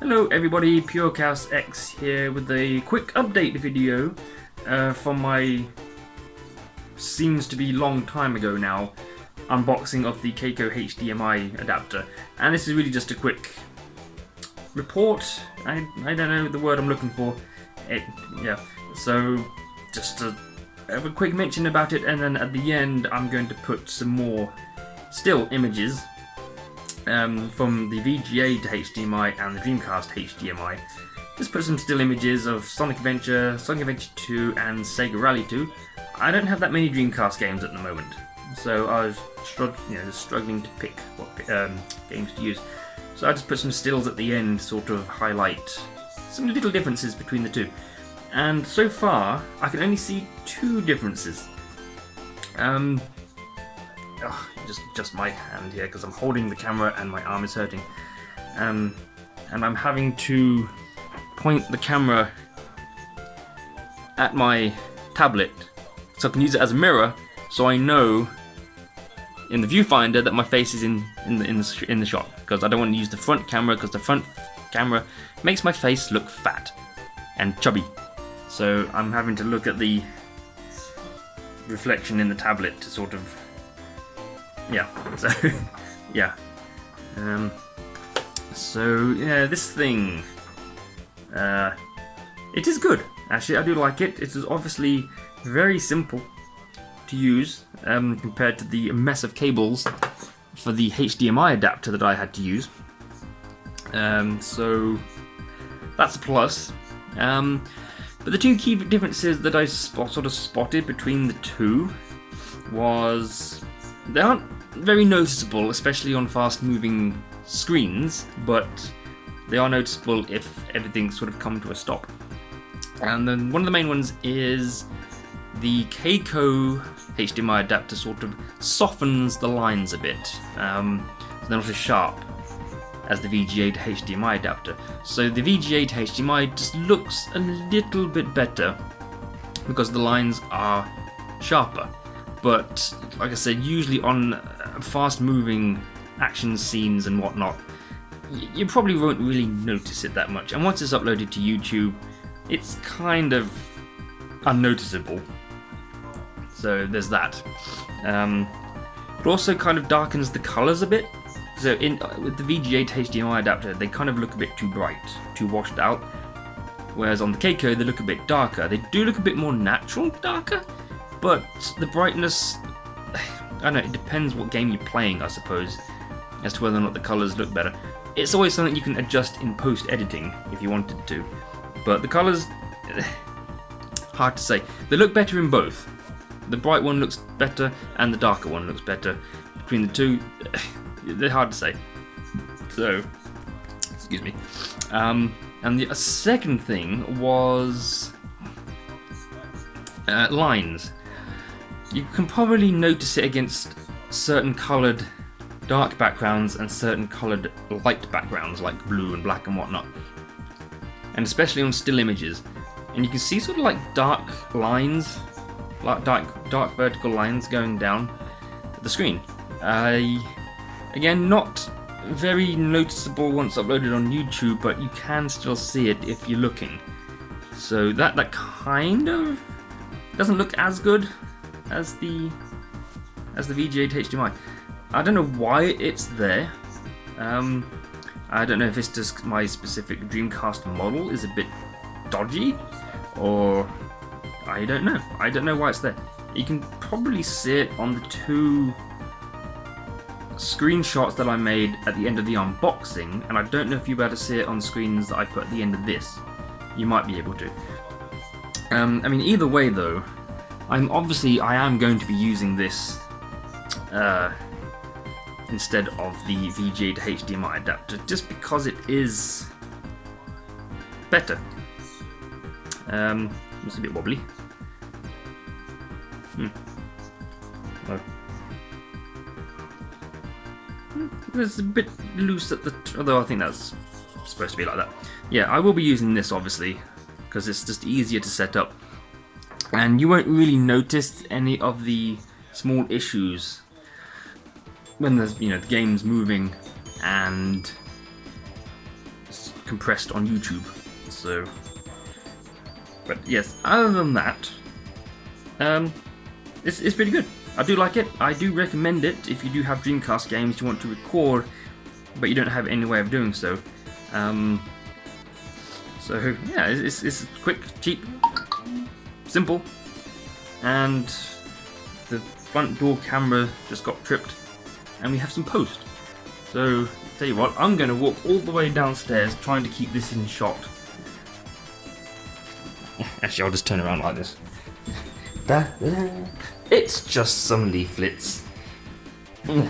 Hello everybody, Purecast X here with a quick update video from my seems to be long time ago now unboxing of the Kaico HDMI adapter, and this is really just a quick report. I don't know the word I'm looking for. So just to have a quick mention about it, and then at the end I'm going to put some more still images from the VGA to HDMI and the Dreamcast HDMI. Just put some still images of Sonic Adventure, Sonic Adventure 2 and Sega Rally 2. I don't have that many Dreamcast games at the moment, so I was struggling to pick what games to use. So I just put some stills at the end, sort of highlight some little differences between the two. And so far, I can only see two differences. Just my hand here because I'm holding the camera and my arm is hurting, and I'm having to point the camera at my tablet so I can use it as a mirror, so I know in the viewfinder that my face is in the shot, because I don't want to use the front camera because the front camera makes my face look fat and chubby. So I'm having to look at the reflection in the tablet to sort of this thing, it is good. Actually, I do like it. It is obviously very simple to use compared to the mess of cables for the HDMI adapter that I had to use. So that's a plus. But the two key differences that I sort of spotted between the two was they aren't very noticeable, especially on fast-moving screens, but they are noticeable if everything's sort of come to a stop. And then one of the main ones is the Kaico HDMI adapter sort of softens the lines a bit, so they're not as sharp as the VGA to HDMI adapter. So the VGA to HDMI just looks a little bit better because the lines are sharper. But like I said, usually on fast-moving action scenes and whatnot, you probably won't really notice it that much. And once it's uploaded to YouTube, it's kind of unnoticeable. So there's that. It also kind of darkens the colours a bit. So with the VGA to HDMI adapter, they kind of look a bit too bright, too washed out. Whereas on the Kaico, they look a bit darker. They do look a bit more natural darker, but the brightness, I don't know, it depends what game you're playing, I suppose, as to whether or not the colours look better. It's always something you can adjust in post-editing if you wanted to. But the colours, hard to say. They look better in both. The bright one looks better and the darker one looks better. Between the two, they're hard to say. So, excuse me. And the second thing was lines. You can probably notice it against certain coloured dark backgrounds and certain coloured light backgrounds like blue and black and whatnot, and especially on still images. And you can see sort of like dark lines, like dark vertical lines going down the screen. Again, not very noticeable once uploaded on YouTube, but you can still see it if you're looking. So that kind of doesn't look as good as the VGA to HDMI. I don't know why it's there. I don't know if it's just my specific Dreamcast model is a bit dodgy, or I don't know. I don't know why it's there. You can probably see it on the two screenshots that I made at the end of the unboxing, and I don't know if you'll be able to see it on the screens that I put at the end of this. You might be able to. I mean, either way though, I am going to be using this instead of the VGA to HDMI adapter, just because it is better. It's a bit wobbly. It's a bit loose at the although I think that's supposed to be like that. Yeah, I will be using this obviously because it's just easier to set up, and you won't really notice any of the small issues when the game's moving and compressed on YouTube. So, but yes, other than that, it's pretty good. I do like it. I do recommend it if you do have Dreamcast games you want to record, but you don't have any way of doing so. So yeah, it's quick, cheap, simple, and the front door camera just got tripped, and we have some post. So tell you what, I'm going to walk all the way downstairs trying to keep this in shot. Actually, I'll just turn around like this. It's just some leaflets. No,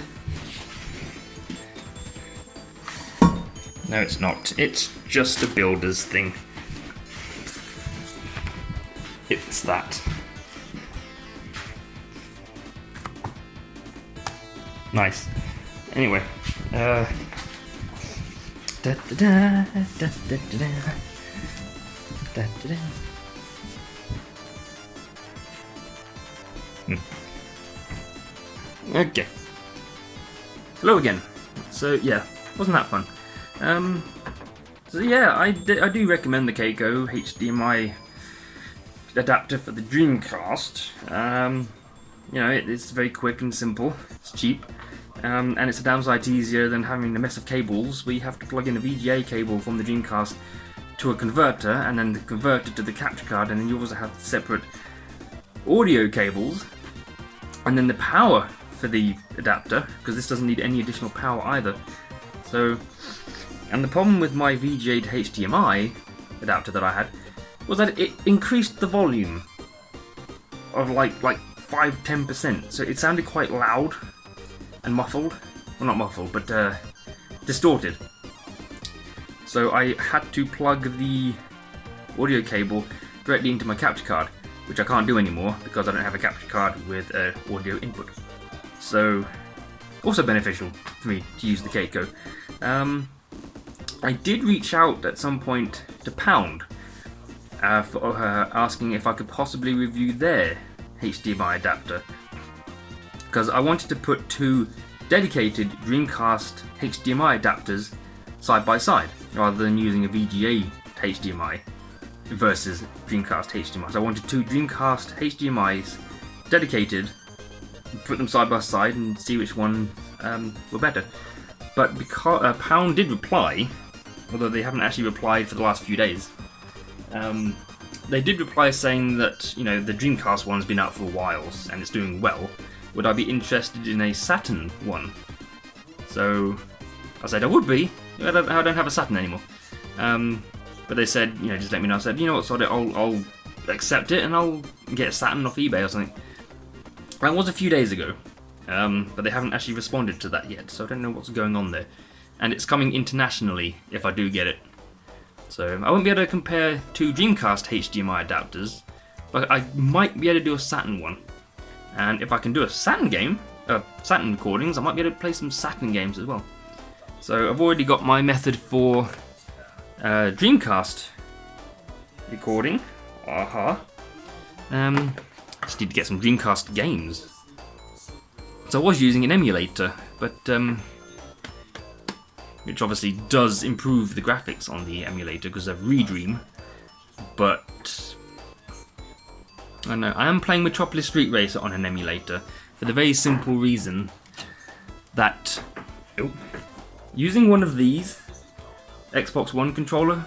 it's not. It's just a builder's thing. It's that. Nice. Anyway. Okay. Hello again. So yeah, wasn't that fun? So yeah, I do recommend the Kaico HDMI adapter for the Dreamcast. You know, it's very quick and simple. It's cheap, and it's a damn sight easier than having a mess of cables where you have to plug in a VGA cable from the Dreamcast to a converter, and then the converter to the capture card, and then you also have separate audio cables, and then the power for the adapter, because this doesn't need any additional power either. So, and the problem with my VGA to HDMI adapter that I had was that it increased the volume of like 5-10%, so it sounded quite loud and muffled. Well, not muffled, but distorted. So I had to plug the audio cable directly into my capture card, which I can't do anymore because I don't have a capture card with audio input. So, also beneficial for me to use the Kaico. I did reach out at some point to Pound for asking if I could possibly review their HDMI adapter, because I wanted to put two dedicated Dreamcast HDMI adapters side by side rather than using a VGA HDMI versus Dreamcast HDMI. So I wanted two Dreamcast HDMIs dedicated, put them side by side and see which one were better. But because Pound did reply, although they haven't actually replied for the last few days, they did reply saying that, you know, the Dreamcast one's been out for a while and it's doing well. Would I be interested in a Saturn one? So I said I would be. I don't have a Saturn anymore. But they said, you know, just let me know. I said, you know what, sod it, I'll accept it and I'll get a Saturn off eBay or something. That was a few days ago, but they haven't actually responded to that yet, so I don't know what's going on there. And it's coming internationally if I do get it. So I won't be able to compare two Dreamcast HDMI adapters, but I might be able to do a Saturn one. And if I can do a Saturn game, Saturn recordings, I might be able to play some Saturn games as well. So I've already got my method for Dreamcast recording. Just need to get some Dreamcast games. So I was using an emulator, but which obviously does improve the graphics on the emulator because of Redream. But I don't know, I am playing Metropolis Street Racer on an emulator for the very simple reason that using one of these Xbox One controller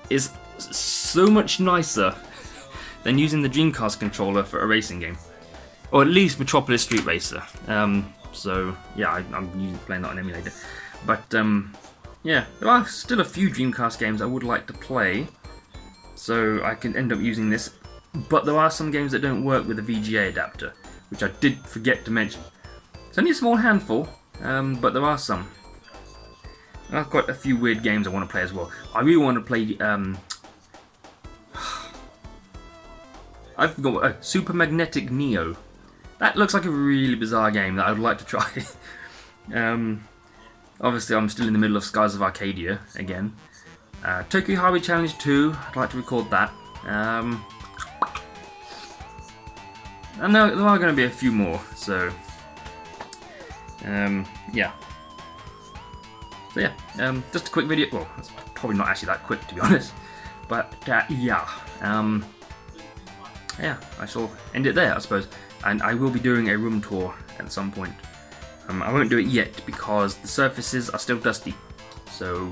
is so much nicer than using the Dreamcast controller for a racing game, or at least Metropolis Street Racer. So yeah, I'm playing that on emulator. But yeah, there are still a few Dreamcast games I would like to play, so I can end up using this. But there are some games that don't work with a VGA adapter, which I did forget to mention. It's only a small handful, but there are some. I've got a few weird games I want to play as well. I really want to play. I've got Super Magnetic Neo. That looks like a really bizarre game that I would like to try. Obviously, I'm still in the middle of Skies of Arcadia again. Tokyo Highway Challenge 2, I'd like to record that. And there are going to be a few more, so yeah. So yeah, just a quick video. Well, it's probably not actually that quick, to be honest. But yeah, I shall end it there, I suppose. And I will be doing a room tour at some point. I won't do it yet because the surfaces are still dusty. So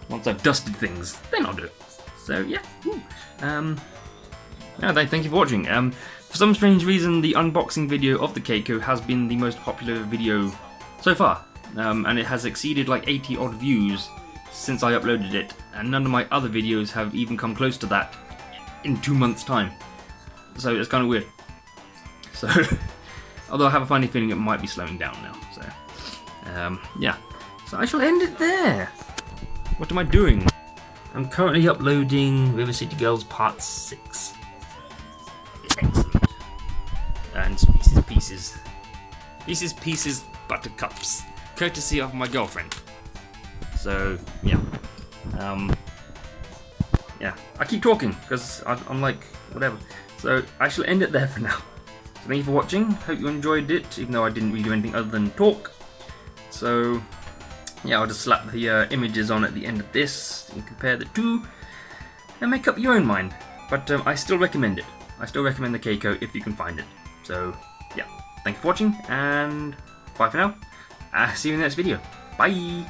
once I've dusted things, then I'll do it. So yeah. Thank you for watching. For some strange reason, the unboxing video of the Kaico has been the most popular video so far, and it has exceeded like 80 odd views since I uploaded it, and none of my other videos have even come close to that in 2 months' time. So it's kind of weird. So, although I have a funny feeling it might be slowing down now. So, yeah. So I shall end it there. What am I doing? I'm currently uploading River City Girls Part 6. Excellent. And Pieces, Buttercups, courtesy of my girlfriend. So, yeah. Yeah, I keep talking because I'm like, whatever. So I shall end it there for now. So thank you for watching. Hope you enjoyed it, even though I didn't really do anything other than talk. So yeah, I'll just slap the images on at the end of this and compare the two and make up your own mind. But I still recommend it. I still recommend the Kaico if you can find it. So yeah, thank you for watching and bye for now. See you in the next video. Bye!